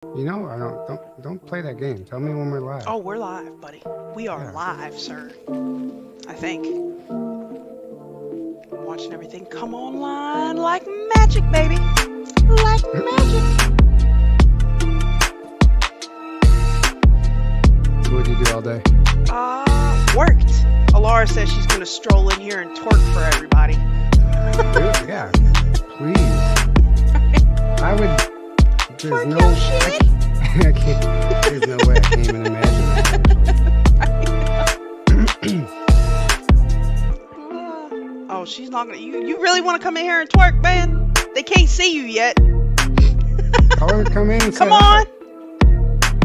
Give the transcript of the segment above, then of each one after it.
You know, I don't play that game. Tell me when we're live. Oh, we're live, buddy. We are Yeah. live, sir. I think. I'm watching everything come online like magic, baby. Like magic. What did you do all day? Worked. Alara says she's gonna stroll in here and twerk for everybody. Yeah. Please. I would. There's Twerk no. your shit. I can't. There's no way I can't even imagine that. Oh, she's not gonna. You really want to come in here and twerk, man? They can't see you yet. I want to come in and come on.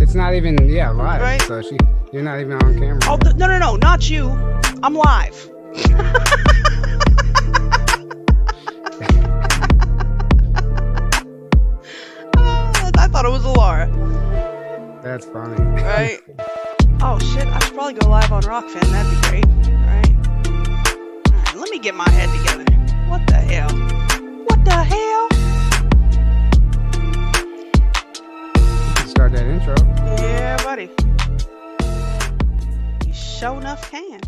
It's not even live. Right? So you're not even on camera. Oh, no, not you. I'm live. I thought it was Alara. That's funny. Right? Oh shit, I should probably go live on Rokfin. That'd be great. Alright, let me get my head together. What the hell? What the hell? You can start that intro. Yeah, buddy. You sure enough can.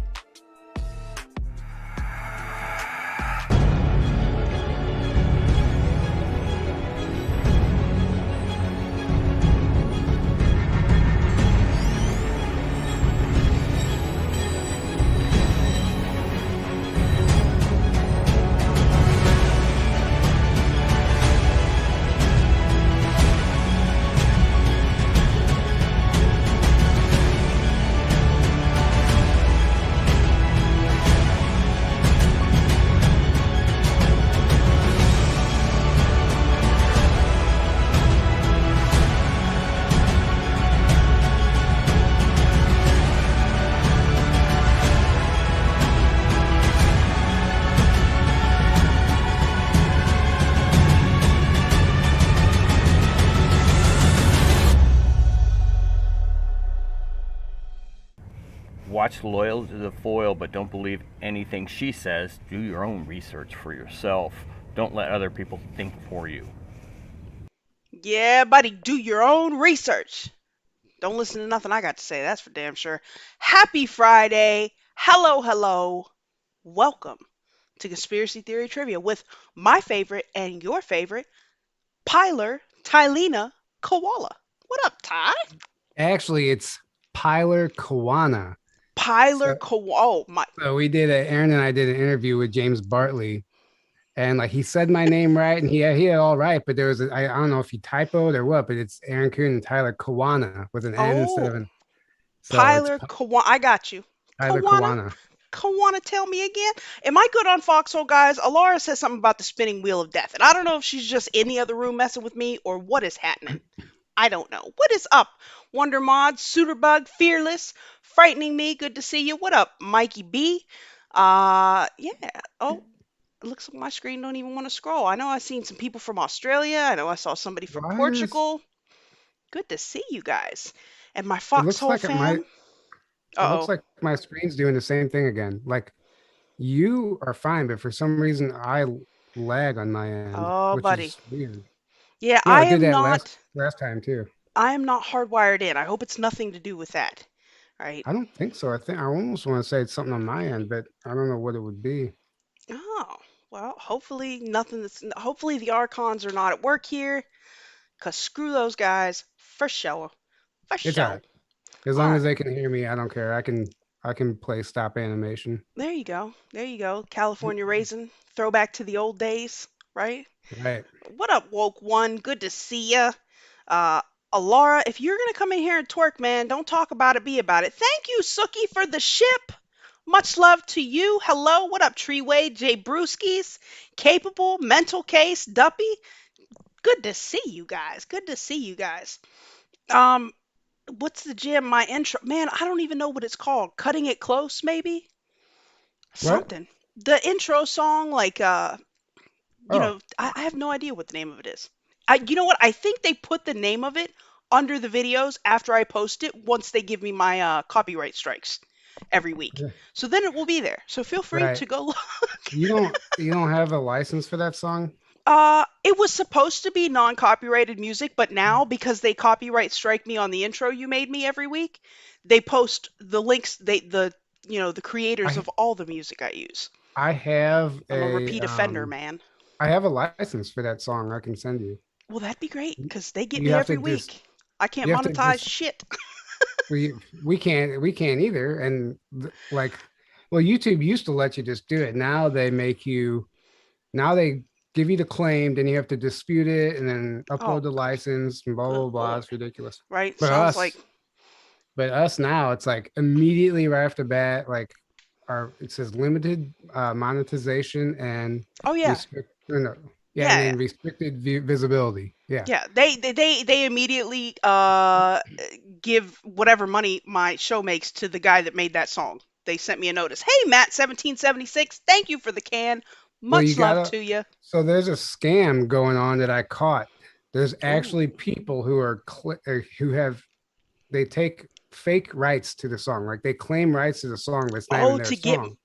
Watch Loyal to the Foil, but don't believe anything she says. Do your own research for yourself. Don't let other people think for you. Yeah, buddy, do your own research. Don't listen to nothing I got to say, that's for damn sure. Happy Friday. Hello. Welcome to Conspiracy Theory Trivia with my favorite and your favorite, Piler Tylena Kiwala. What up, Ty? Actually, it's Piler Kiwala. Oh my. So Aaron and I did an interview with James Bartley, and like he said my name right, and he had all right, but there was I don't know if he typoed or what, but it's Aaron Kuhn and Tyler Kiwala with an N instead of an. So Piler Kiwala. I got you. Tyler Kiwala. Kiwala, tell me again. Am I good on Foxhole, guys? Alara says something about the spinning wheel of death, and I don't know if she's just in the other room messing with me or what is happening. I don't know. What is up? Wonder Mod, Suiterbug, Fearless, Frightening Me, good to see you. What up, Mikey B? Yeah. Oh, it looks like my screen don't even want to scroll. I know I've seen some people from Australia. I know I saw somebody from Portugal. Good to see you guys. And my Foxhole fam. It looks like my screen's doing the same thing again. Like you are fine, but for some reason I lag on my end. Oh, which buddy. Is weird. Yeah, I did am that not. Last time too. I am not hardwired in. I hope it's nothing to do with that. Right? I don't think so. I almost want to say it's something on my end, but I don't know what it would be. Oh, well, hopefully nothing. Hopefully the Archons are not at work here, cause screw those guys for sure. For sure. All right. As long as they can hear me, I don't care. I can play stop animation. There you go. California Raisin. Throwback to the old days, right? Right. What up, Woke One? Good to see ya. Alara, if you're gonna come in here and twerk, man, don't talk about it, be about it. Thank you, Sookie, for the ship. Much love to you. Hello, what up, Treeway, Jay Brewskis, Capable, Mental Case, Duppy. Good to see you guys. What's the gym? My intro, man. I don't even know what it's called. Cutting It Close, maybe. Something. What? The intro song, like you know, I have no idea what the name of it is. You know what? I think they put the name of it under the videos after I post it once they give me my copyright strikes every week. So then it will be there. So feel free to go look. You don't have a license for that song? It was supposed to be non-copyrighted music, but now because they copyright strike me on the intro you made me every week, they post the links. The creators I of all the music I use. I have I'm a a repeat offender, man. I have a license for that song I can send you. Well, that'd be great because they get You me have to every just week. I can't you have to monetize just shit. we can't either. And like, well, YouTube used to let you just do it. Now they give you the claim, then you have to dispute it and then Oh, upload the license and blah good blah blah. lord. It's ridiculous. Right? But Sounds like. us, but us now, it's like immediately right off the bat, like our it says limited monetization and Oh yeah. restrict, no, yeah, and Yeah. then restricted visibility. Yeah, Yeah. They immediately give whatever money my show makes to the guy that made that song. They sent me a notice. Hey, Matt 1776, thank you for the can. well, you Much love gotta. to you. So there's a scam going on that I caught. There's Ooh. actually people who are who have they take fake rights to the song, like they claim rights to the song, but it's not even Oh, their to get song.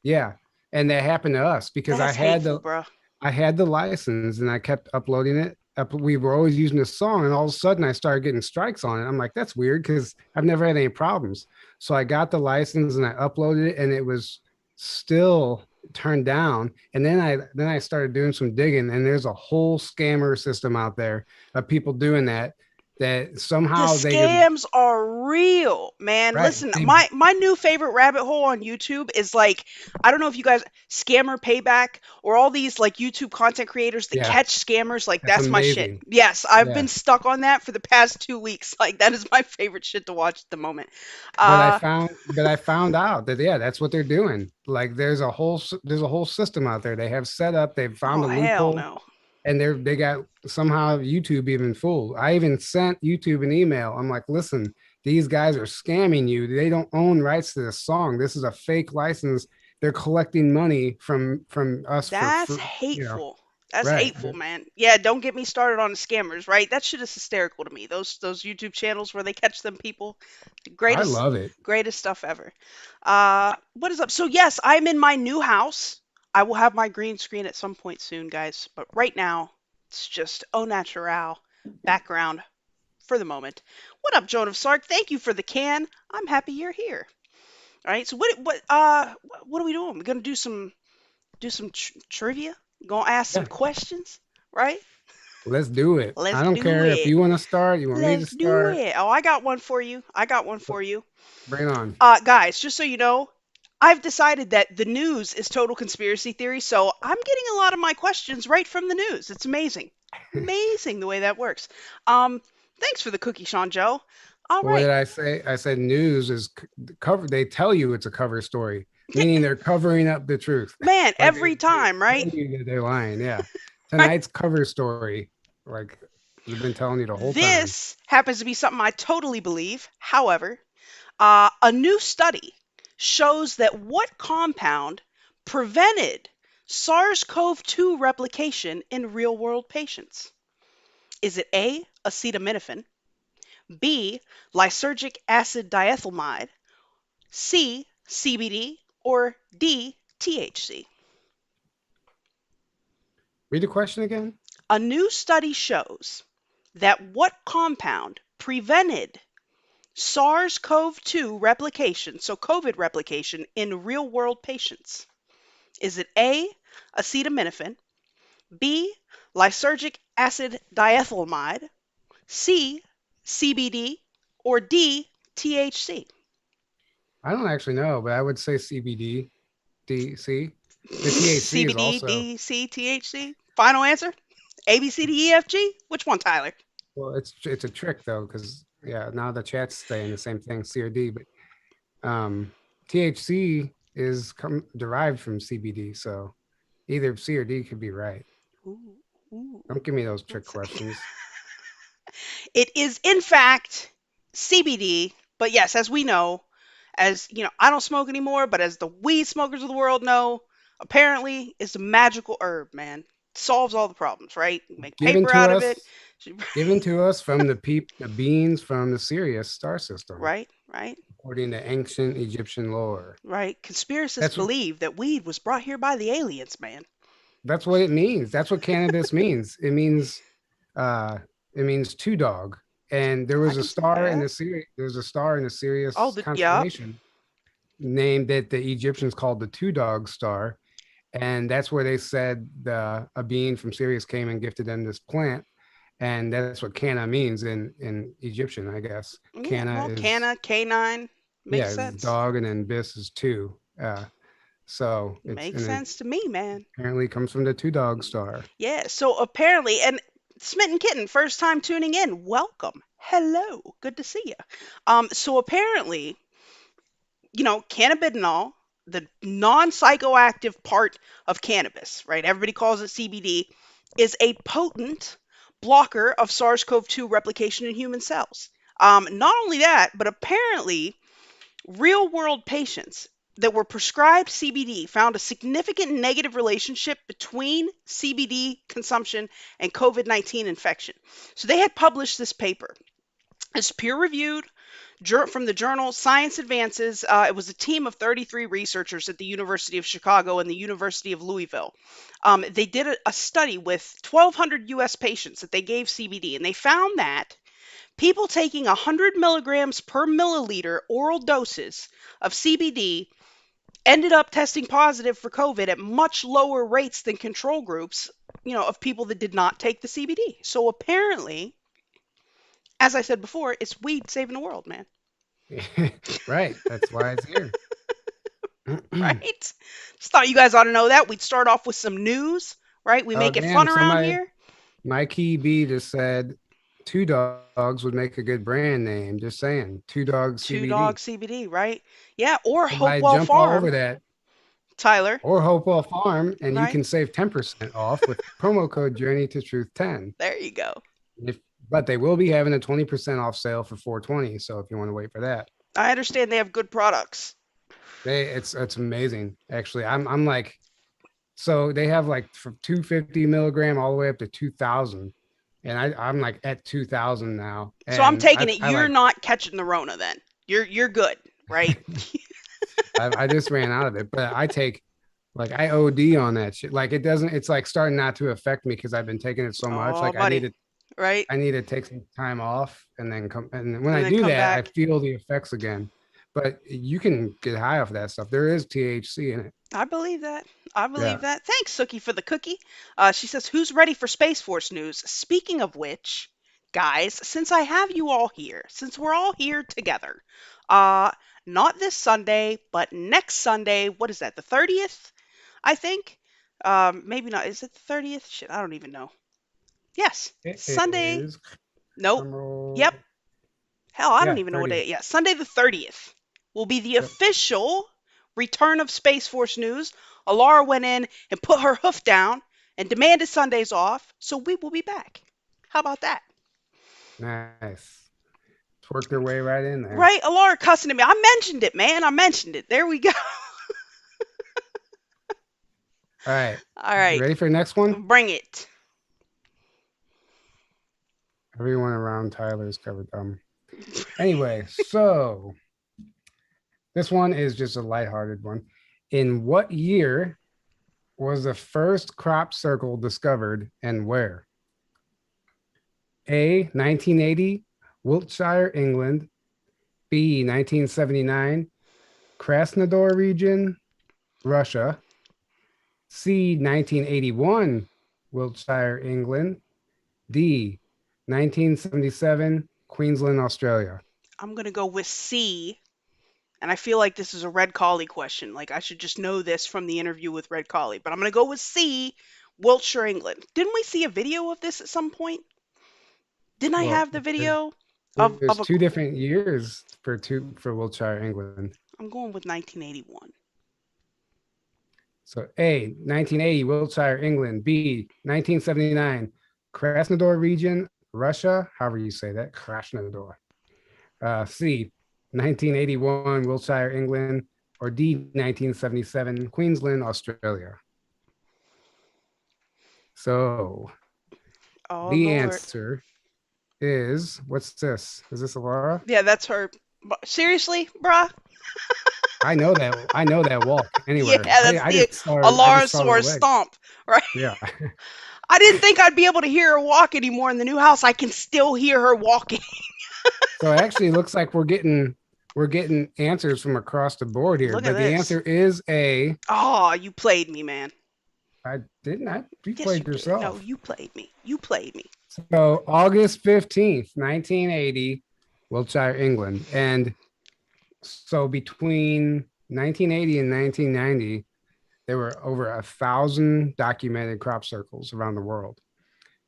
Yeah, and that happened to us because that's hateful, bruh. I had the license and I kept uploading it. We were always using this song, and all of a sudden I started getting strikes on it. I'm like, that's weird because I've never had any problems. So I got the license and I uploaded it, and it was still turned down. And then I started doing some digging, and there's a whole scammer system out there of people doing that. That The somehow they did scams are real, man. right. Listen, They my new favorite rabbit hole on YouTube is like, I don't know if you guys, scammer payback, or all these like YouTube content creators that yeah, catch scammers. Like, that's that's my shit. amazing. Yes, I've Yeah. been stuck on that for the past 2 weeks. Like, that is my favorite shit to watch at the moment. but I Uh found but I found out that yeah, that's what they're doing. Like there's a whole system out there they have set up. They've found oh a hell loophole, no. and they got somehow YouTube even fooled. I even sent YouTube an email. I'm like, listen, these guys are scamming you. They don't own rights to this song. This is a fake license. They're collecting money from us That's for you know hateful. That's right. hateful, man. Yeah, don't get me started on the scammers, right? That shit is hysterical to me. Those YouTube channels where they catch them people, the I greatest love it. greatest stuff ever. What is up? So yes, I'm in my new house. I will have my green screen at some point soon, guys. But right now, it's just au natural background for the moment. What up, Joan of Sark? Thank you for the can. I'm happy you're here. All right. So what are we doing? We're gonna do some trivia. Gonna ask some Yeah, questions, right? let's do it. Let's I don't do care if it. you want to start, you want me to Let's do start. it. Oh, I got one for you. I got one for you. Bring it on. Guys, just so you know, I've decided that the news is total conspiracy theory, so I'm getting a lot of my questions right from the news. It's amazing. Amazing the way that works. Um, Thanks for the cookie, Sean Joe. All What right. did I say? I said news is cover. They tell you it's a cover story, meaning they're covering up the truth. Man, Like every they time, right? told you that they're lying. Yeah. Right. Tonight's cover story, like they've been telling you the whole time. This happens to be something I totally believe. However, a new study shows that what compound prevented SARS-CoV-2 replication in real-world patients? Is it A, acetaminophen, B, lysergic acid diethylamide, C, CBD, or D, THC? Read the question again. A new study shows that what compound prevented SARS-CoV-2 replication, so COVID replication in real-world patients? Is it A, acetaminophen, B, lysergic acid diethylamide, C, CBD, or D, THC? I don't actually know, but I would say CBD, DC. The THC is CBD, also D, C, THC? Final answer? A, B, C, D, E, F, G? Which one, Tyler? well, it's a trick though, because yeah, now the chat's saying the same thing, C or D, but THC is derived from CBD, so either C or D could be right. Ooh, ooh. Don't give me those trick Let's see. questions. It is, in fact, CBD, but yes, as we know, as you know, I don't smoke anymore, but as the weed smokers of the world know, apparently it's a magical herb, man. Solves all the problems, right? Make Given paper to out of it. us, given to us from the beings from the Sirius star system, Right, right, according to ancient Egyptian lore. right. Conspiracists That's what believe that weed was brought here by the aliens, man. That's what it means. That's what cannabis means. Uh it means two dog. And there I was a can see star in that. the series. There was a star in a Oh, Sirius the yep. constellation named that the Egyptians called the two dog star. And that's where they said a being from Sirius came and gifted them this plant. And that's what canna means in Egyptian, I guess. Yeah. Canna Well, is, Canna Canine yeah, makes is sense. dog, and then bis is two. So it's, Makes and it sense to me, man. apparently comes from the two dog star. Yeah. So apparently, and Smitten Kitten, first time tuning in. Welcome. Hello. Good to see you. So apparently, cannabidinol, the non-psychoactive part of cannabis, right? Everybody calls it CBD, is a potent blocker of SARS-CoV-2 replication in human cells. Not only that, but apparently real-world patients that were prescribed CBD found a significant negative relationship between CBD consumption and COVID-19 infection. So they had published this paper. It's peer-reviewed from the journal Science Advances. It was a team of 33 researchers at the University of Chicago and the University of Louisville. They did a study with 1,200 US patients that they gave CBD, and they found that people taking 100 milligrams per milliliter oral doses of CBD ended up testing positive for COVID at much lower rates than control groups, of people that did not take the CBD. So apparently, as I said before, it's weed saving the world, man. Right. That's why it's here. Right? Just thought you guys ought to know that. We'd start off with some news, right? We Oh, make it fun damn. around Somebody, here. my key B just said two dogs would make a good brand name. Just saying. Two dog Two dog CBD. CBD, right? Yeah, or Somebody Hopewell jump all over Farm, that, Tyler, or Hopewell Farm, and you right? can save 10% off with promo code Journey to Truth 10. There you go. If, but they will be having a 20% off sale for 420. So if you want to wait for that, I understand they have good products. it's amazing. Actually, I'm like, so they have like from 250 milligram all the way up to 2000. And I'm like at 2000 now. So I'm And taking it I you're like, not catching the Rona then. You're good, right? I just ran out of it, but I take, like, I OD on that shit. Like, it doesn't, it's like starting not to affect me because I've been taking it so much. Oh, Like, buddy, right? I need to take some time off and then come. And when And I then do come that, I back. feel the effects again. But you can get high off that stuff. There is THC in it. I believe that. I believe Yeah. that. Thanks, Sookie, for the cookie. She says, "Who's ready for Space Force news?" Speaking of which, guys, since I have you all here, since we're all here together, uh, not this Sunday, but next Sunday. What is that? The 30th, I think. Maybe not. Is it the 30th? Shit, I don't even know. Yes, It Sunday. is. Nope. Drum Yep. roll. Hell, I don't Yeah, even know what 30th. day. Yeah, Sunday the 30th will be the Yep. official return of Space Force news. Alara went in and put her hoof down and demanded Sundays off, so we will be back. How about that? Nice. Twerk their way right in there. Right? Alara cussing at me. I mentioned it, man. I mentioned it. There we go. All right. All You right. ready for the next one? Bring it. Everyone around Tyler's covered. Anyway, so this one is just a lighthearted one. In what year was the first crop circle discovered and where? A, 1980, Wiltshire, England. B, 1979, Krasnodar region, Russia. C, 1981, Wiltshire, England. D, 1977, Queensland, Australia. I'm going to go with C. And I feel like this is a Red Collie question. Like I should just know this from the interview with Red Collie. But I'm going to go with C, Wiltshire, England. Didn't we see a video of this at some point? Didn't I Well, have the video of there's a? two different years for Wiltshire, England. I'm going with 1981. So A, 1980, Wiltshire, England. B, 1979, Krasnodar region, Russia. However you say that, Krasnodar. C, 1981, Wiltshire, England. Or D, 1977, Queensland, Australia. So Oh the Lord. answer is, what's this? Is this Alara? Yeah, that's her. Seriously, bruh? I know that walk Yeah, anywhere. that's the I just saw her Allosaurus legs. stomp, right? Yeah. I didn't think I'd be able to hear her walk anymore in the new house. I can still hear her walking. So it actually looks like we're getting answers from across the board here, Look at but the this. answer is A. Oh, you played me, man. I didn't. You Yes, you played did. No, yourself. you played me. You played me. So August 15th, 1980, Wiltshire, England. And so between 1980 and 1990, there were over 1,000 documented crop circles around the world.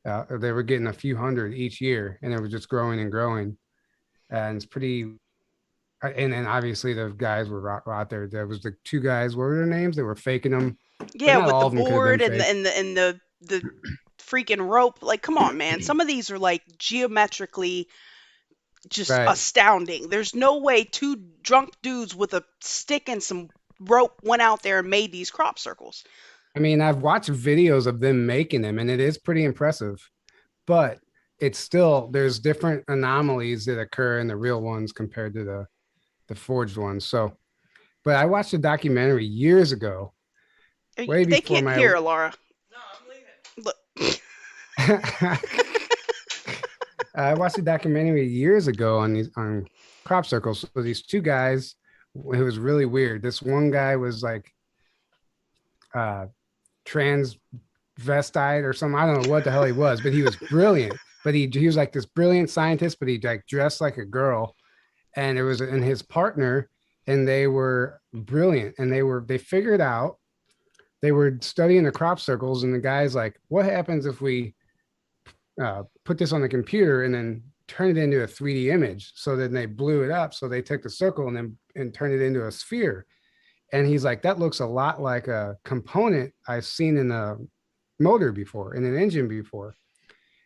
They were getting a few hundred each year, and it was just growing and growing. And it's pretty. And then obviously the guys were out there. There was the two guys. What were their names? They were faking them, but Yeah, not with the all of them could have been board and fake. the freaking rope. Like, come on, man. Some of these are like geometrically just Right. astounding. There's no way two drunk dudes with a stick and some rope went out there and made these crop circles. I mean, I've watched videos of them making them, and it is pretty impressive. But it's still there's different anomalies that occur in the real ones compared to the forged ones. So, but I watched a documentary years ago, way They before can't my. hear, Laura. Look. I watched a documentary years ago on these on crop circles. So these two guys, it was really weird. This one guy was like uh transvestite or something. I don't know what the hell he was, but he was brilliant. But he was like this brilliant scientist, but he like dressed like a girl, and it was and his partner, and they were brilliant, and they figured out they were studying the crop circles, and the guy's like, what happens if we put this on the computer and then turn it into a 3D image? So then they blew it up. So they took the circle and turned it into a sphere. And he's like, that looks a lot like a component I've seen in a motor before, in an engine before.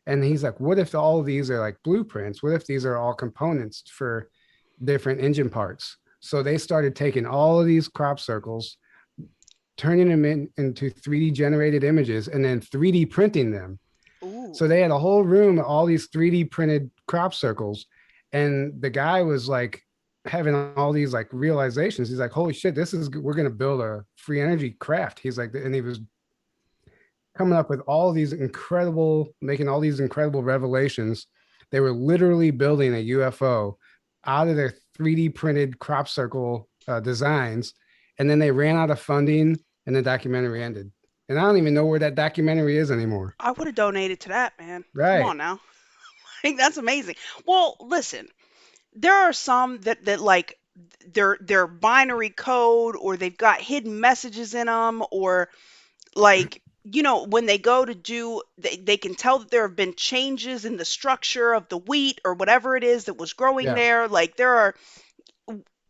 And he's like, what if all of these are like blueprints? What if these are all components for different engine parts? So they started taking all of these crop circles, turning them into 3D generated images, and then 3D printing them. Ooh. So they had a whole room of all these 3D printed crop circles. And the guy was like having all these like realizations. He's like, holy shit, we're going to build a free energy craft. He's like, and he was coming up with making all these incredible revelations. They were literally building a UFO out of their 3D printed crop circle designs. And then they ran out of funding and the documentary ended. And I don't even know where that documentary is anymore. I would have donated to that, man. Come Right. on now. I think that's amazing. Well, listen, there are some that like they're binary code or they've got hidden messages in them or like when they go to do they can tell that there have been changes in the structure of the wheat or whatever it is that was growing Yeah. there. Like there are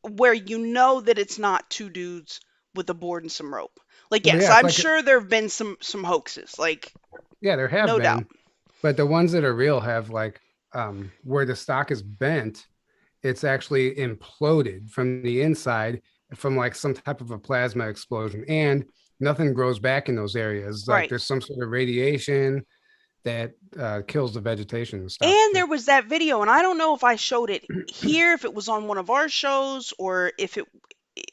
where that it's not two dudes with a board and some rope. Like Well, yes, yeah, it's I'm like, sure there have been some hoaxes. Like yeah, there have no doubt. been, but the ones that are real have like where the stock is bent, it's actually imploded from the inside from like some type of a plasma explosion, and nothing grows back in those areas. Like Right. there's some sort of radiation that kills the vegetation and stuff. And there was that video, and I don't know if I showed it here, if it was on one of our shows, or if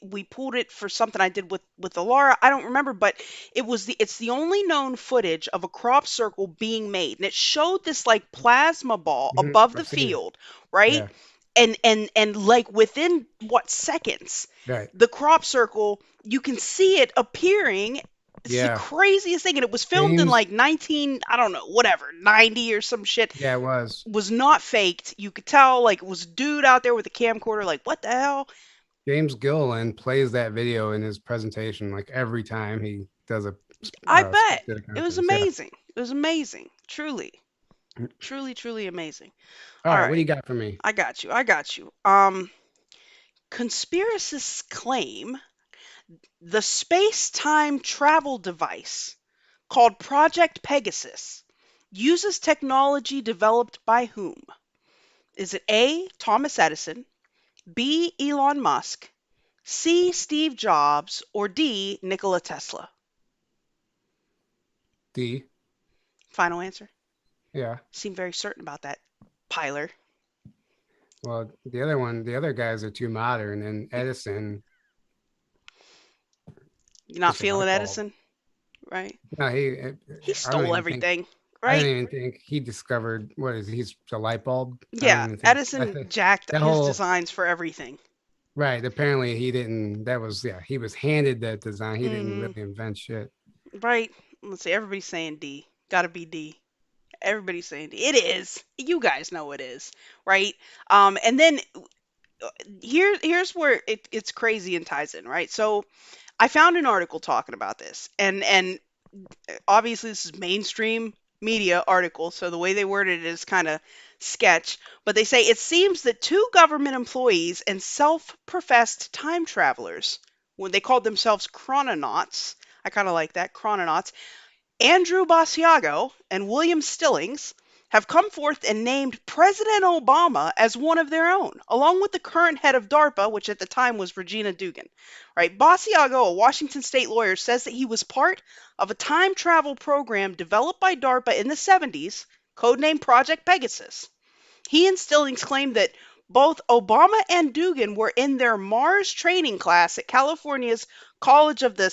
we pulled it for something I did with Alara. I don't remember, but it's the only known footage of a crop circle being made, and it showed this like plasma ball above the I've seen it. field, right? Yeah. And like within what seconds, Right. the crop circle, you can see it appearing. It's the Yeah. craziest thing, and it was filmed in James. like 19, I don't know, whatever, 90 or some shit. Yeah, it was. Was not faked. You could tell like it was a dude out there with a camcorder. Like what the hell? James Gilliland plays that video in his presentation like every time he does a I bet speech at a it was conference. Yeah. amazing. It was amazing. Truly, truly, truly amazing. All All right. What do right, you got for me? I got you. I got you. Conspiracists claim the space-time travel device called Project Pegasus uses technology developed by whom? Is it A. Thomas Edison, B. Elon Musk, C. Steve Jobs, or D. Nikola Tesla? D. Final answer. Yeah. Seem very certain about that, Piler. Well, the other guys are too modern, and Edison You're not just a light feeling bulb. Edison, right? No, He I don't stole even think. everything, I don't right? even think he discovered what is he's the light bulb. I don't Yeah, even think. I Edison think jacked that his whole designs for everything. right. Apparently, he didn't. That was yeah. He was handed that design. He didn't Hmm. really invent shit. Right? Let's see. Everybody's saying D. Gotta be D. Everybody's saying D. It is. You guys know it is, right? And then here's where it's crazy and ties in, right? So I found an article talking about this, and obviously this is mainstream media article, so the way they worded it is kind of sketch, but they say it seems that two government employees and self-professed time travelers, when they called themselves chrononauts, I kind of like that, chrononauts, Andrew Basiago and William Stillings have come forth and named President Obama as one of their own, along with the current head of DARPA, which at the time was Regina Dugan. Right? Basiago, a Washington state lawyer, says that he was part of a time travel program developed by DARPA in the 70s, codenamed Project Pegasus. He and Stillings claimed that both Obama and Dugan were in their Mars training class at California's College of the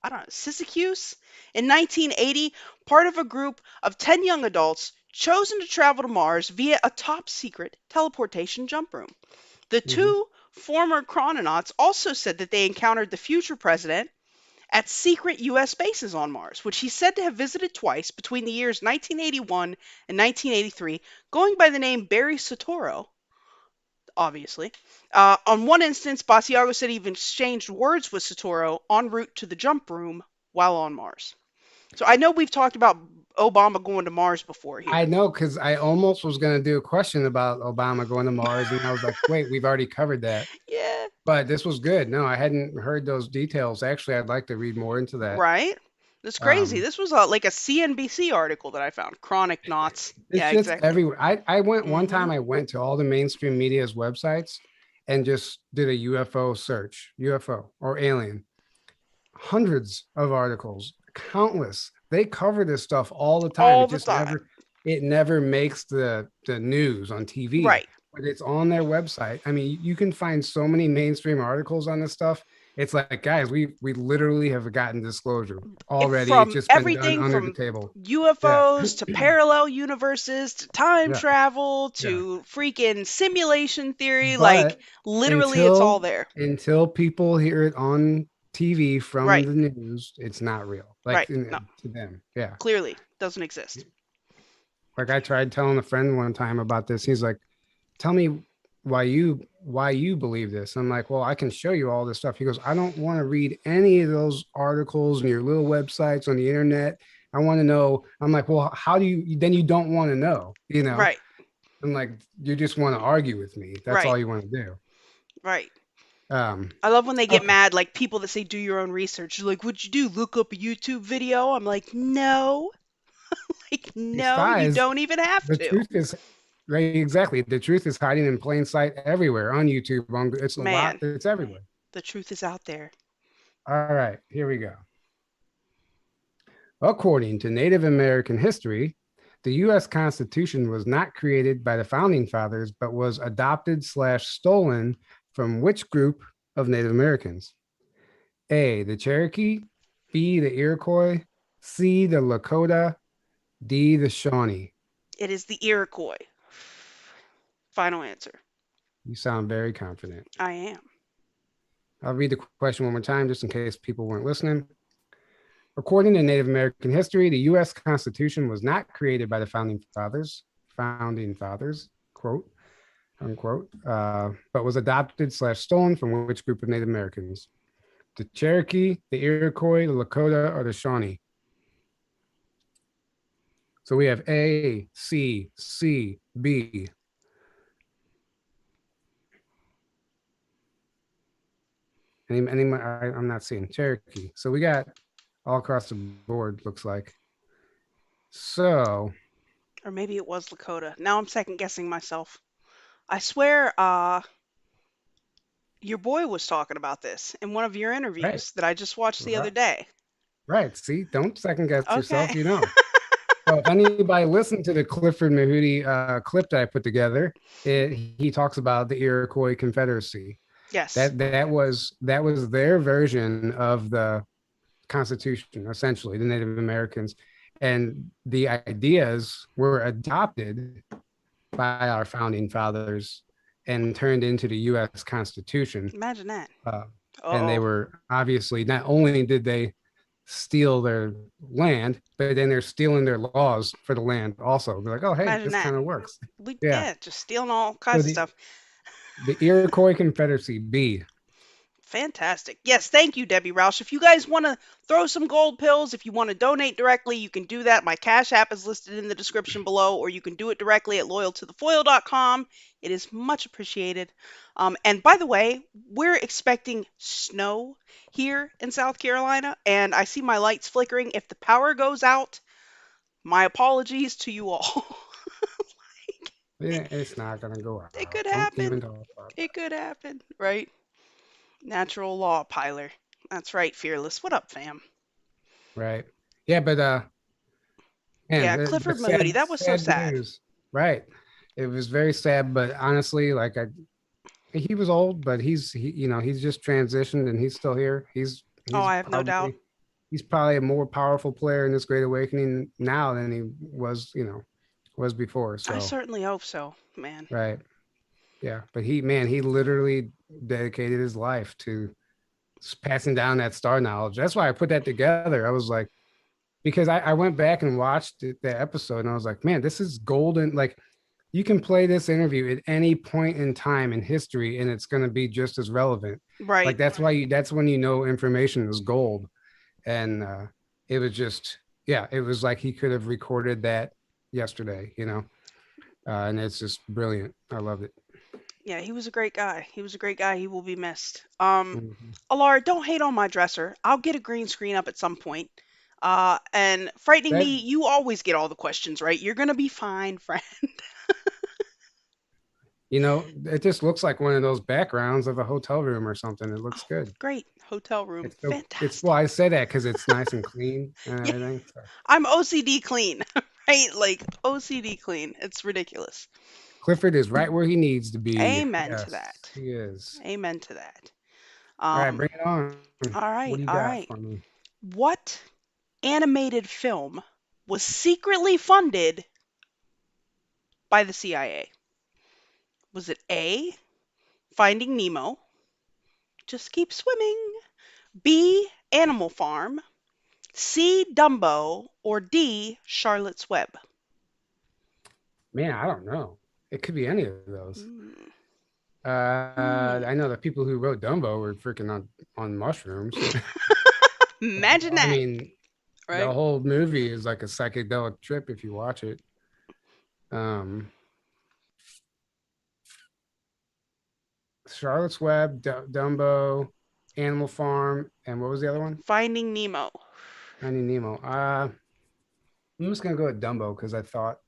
I don't know, Syracuse in 1980, part of a group of 10 young adults chosen to travel to Mars via a top secret teleportation jump room. The Hmm. two former chrononauts also said that they encountered the future president at secret U.S. bases on Mars, which he's said to have visited twice between the years 1981 and 1983, going by the name Barry Soetoro, obviously. On one instance, Basiago said he even exchanged words with Soetoro en route to the jump room while on Mars. So I know we've talked about Obama going to Mars before I here. know because I almost was going to do a question about Obama going to Mars, and I was like, wait, we've already covered that. Yeah, But this was good. No, I hadn't heard those details. Actually, I'd like to read more into that. right? That's crazy. Um, This was like a CNBC article that I found. Chronic knots. it's Yeah, just exactly. everywhere. I went one Mm-hmm. time. I went to all the mainstream media's websites and just did a UFO search, UFO or alien. Hundreds of articles, countless. They cover this stuff all the time. All It the just time. never makes the news on TV, Right. but it's on their website. I mean, you can find so many mainstream articles on this stuff. It's like, guys, we literally have gotten disclosure If already. It's from just been done everything under the from table. Yeah, UFOs to parallel universes to time yeah, travel yeah. to freaking simulation theory, like But literally it's all until there. people hear it on TV from Right. the news, it's not real. Like Right. No, to them, yeah. clearly doesn't exist. Like I tried telling a friend one time about this. He's like, "Tell me why you believe this." I'm like, "Well, I can show you all this stuff." He goes, "I don't want to read any of those articles and your little websites on the internet. I want to know." I'm like, "Well, how do you then you don't want to know, you know?" Right. I'm like, "You just want to argue with me. That's Right. all you want to do." Right. Um, I love when they get okay. mad, like people that say do your own research. You're like, what'd you do? Look up a YouTube video? I'm like, no. Like, no, you Besides, don't even have the to. truth is right exactly. The truth is hiding in plain sight everywhere on YouTube. On it's a lot. Man, It's everywhere. the truth is out there. All right, here we go. According to Native American history, the U.S. Constitution was not created by the founding fathers, but was adopted slash stolen from which group of Native Americans? A, the Cherokee, B, the Iroquois, C, the Lakota, D, the Shawnee. It is the Iroquois. Final answer. You sound very confident. I am. I'll read the question one more time just in case people weren't listening. According to Native American history, the U.S. Constitution was not created by the founding fathers, quote, unquote, but was adopted slash stolen from which group of Native Americans? The Cherokee, the Iroquois, the Lakota, or the Shawnee? So we have A, C, C, B. I'm not seeing Cherokee. So we got all across the board, looks like. So, Or maybe it was Lakota. Now I'm second guessing myself. I swear, your boy was talking about this in one of your right, interviews that I just watched the other right, day. right. See, don't second guess Okay. yourself, you know. So if anybody listened to the Clifford Mahooty clip that I put together, he talks about the Iroquois Confederacy. Yes. That was their version of the Constitution, essentially, the Native Americans. And the ideas were adopted by our founding fathers and turned into the U.S. Constitution. Imagine that. Uh, and they Uh-oh. were obviously, not only did they steal their land, but then they're stealing their laws for the land also. They're like, oh, hey, Imagine this that. kind of works. We Yeah. yeah, just stealing all So kinds of stuff. the Iroquois Confederacy, B. Fantastic. Yes, thank you, Debbie Roush. If you guys want to throw some gold pills, if you want to donate directly, you can do that. My Cash App is listed in the description below, or you can do it directly at loyal2thefoil.com. It is much appreciated. And by the way, we're expecting snow here in South Carolina, and I see my lights flickering. If the power goes out, my apologies to you all. It's not going to go It out. could Don't happen. even talk about It could happen, right? Natural law, Piler. That's right, Fearless. What up, fam? that. Right. Yeah, but man, Yeah, the Clifford Mahooty. That was so sad sad. news. Right. It was very sad, but honestly, like he was old, but he's just transitioned and he's still here. Oh, He's I have no doubt. probably a more powerful player in this Great Awakening now than he was before. I So, certainly hope so, man. right. Yeah, but he literally dedicated his life to passing down that star knowledge. That's why I put that together. I was like, because I went back and watched the episode and I was like, man, this is golden. Like, you can play this interview at any point in time in history and it's going to be just as relevant. Right. Like, that's when information is gold. And it was just, yeah, it was like he could have recorded that yesterday, and it's just brilliant. I loved it. Yeah, he was a great guy. He was a great guy. He will be missed. Mhm. Alara, don't hate on my dresser. I'll get a green screen up at some point. And frightening That me, you always get all the questions right. You're gonna be fine, friend. it just looks like one of those backgrounds of a hotel room or something. It looks Oh, good. great hotel room. It's Fantastic. well, I say that because it's nice and clean and Yeah, everything. So. I'm OCD clean, right? Like OCD clean. It's ridiculous. Clifford is right where he needs to be. Amen to Yes, that. he is. Amen to that. All right, Um, bring it on. all What right, do you all got right. for me? What animated film was secretly funded by the CIA? Was it A, Finding Nemo, Just Keep Swimming, B, Animal Farm, C, Dumbo, or D, Charlotte's Web? Man, I don't know. It could be any of those. Hmm. I know the people who wrote Dumbo were freaking on mushrooms. Imagine I that, mean, the right? whole movie is like a psychedelic trip if you watch it. Um, Charlotte's Web, Dumbo, Animal Farm, and what was the other one? Finding Nemo. Finding Nemo. I'm just gonna go with Dumbo because I thought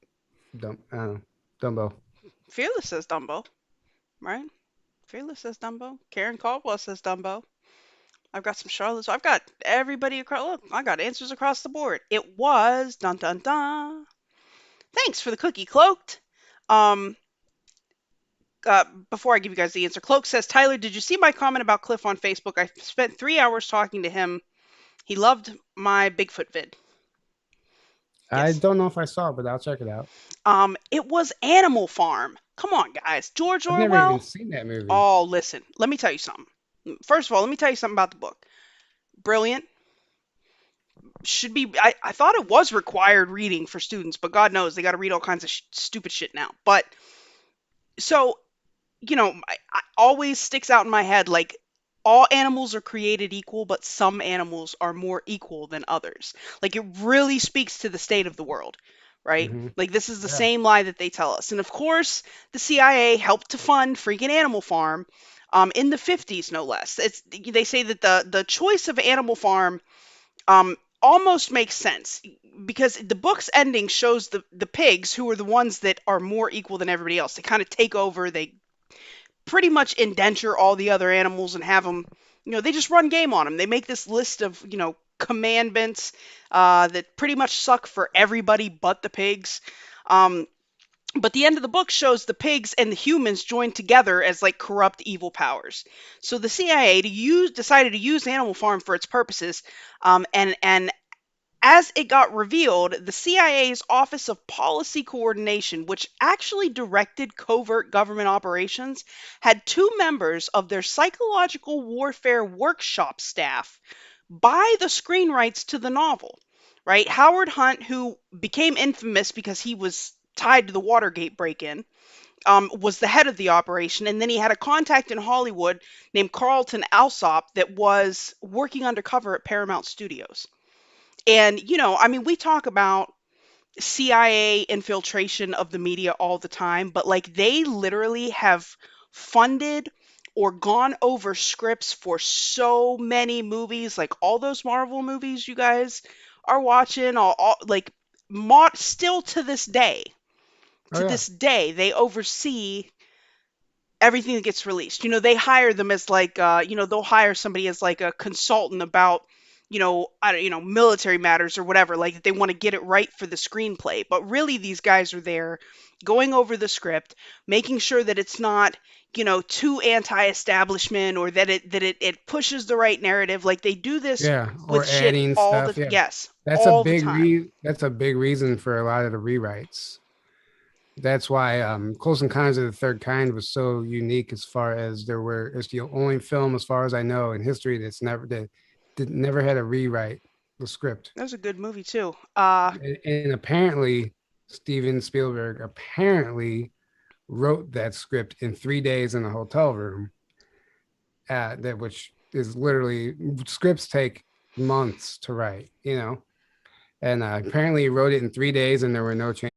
Dumbo. Fearless says Dumbo, right? Fearless says Dumbo. Karen Caldwell says Dumbo. I've got some Charlottes. I've got everybody across. Look, I got answers across the board. It was dun dun dun. Thanks for the cookie, Cloaked. Um, Before I give you guys the answer, Cloak says, Tyler, did you see my comment about Cliff on Facebook? I spent 3 hours talking to him. He loved my Bigfoot vid. I Yes. don't know if I saw it, but I'll check it out. It was Animal Farm. Come on, guys. George I've never even Orwell. seen that movie. Oh, listen. Let me tell you something. First of all, let me tell you something about the book. Brilliant. Should be. I thought it was required reading for students, but God knows they got to read all kinds of stupid shit now. But so I always sticks out in my head like all animals are created equal, but some animals are more equal than others. Like it really speaks to the state of the world, right? Hmm. Like this is the Yeah. same lie that they tell us. And of course, the CIA helped to fund freaking Animal Farm in the 50s, no less. They say that the choice of Animal Farm almost makes sense because the book's ending shows the pigs who are the ones that are more equal than everybody else. They kind of take over. They pretty much indenture all the other animals and have them, they just run game on them. They make this list of, commandments that pretty much suck for everybody but the pigs. Um, But the end of the book shows the pigs and the humans joined together as like corrupt evil powers. So the CIA decided to use Animal Farm for its purposes, and as it got revealed, the CIA's Office of Policy Coordination, which actually directed covert government operations, had two members of their psychological warfare workshop staff buy the screen rights to the novel. Right? Howard Hunt, who became infamous because he was tied to the Watergate break in, was the head of the operation. And then he had a contact in Hollywood named Carlton Alsop that was working undercover at Paramount Studios. And, I mean, we talk about CIA infiltration of the media all the time, but like they literally have funded or gone over scripts for so many movies, like all those Marvel movies you guys are watching, all like still Oh to yeah. this day, they oversee everything that gets released. They hire them as like, they'll hire somebody as like a consultant about, I don't, military matters or whatever. Like they want to get it right for the screenplay, but really these guys are there going over the script, making sure that it's not, too anti-establishment or that it pushes the right narrative. Like they do this Yeah. with Or shit adding stuff. Yeah. yes, all the time. That's a big reason for a lot of the rewrites. That's why Close Encounters of the Third Kind was so unique as far as it's the only film, as far as I know, in history that never had a rewrite the script. That was a good movie too. And apparently Steven Spielberg apparently wrote that script in 3 days in a hotel room. That which is literally scripts take months to write, and apparently he wrote it in 3 days, and there were no changes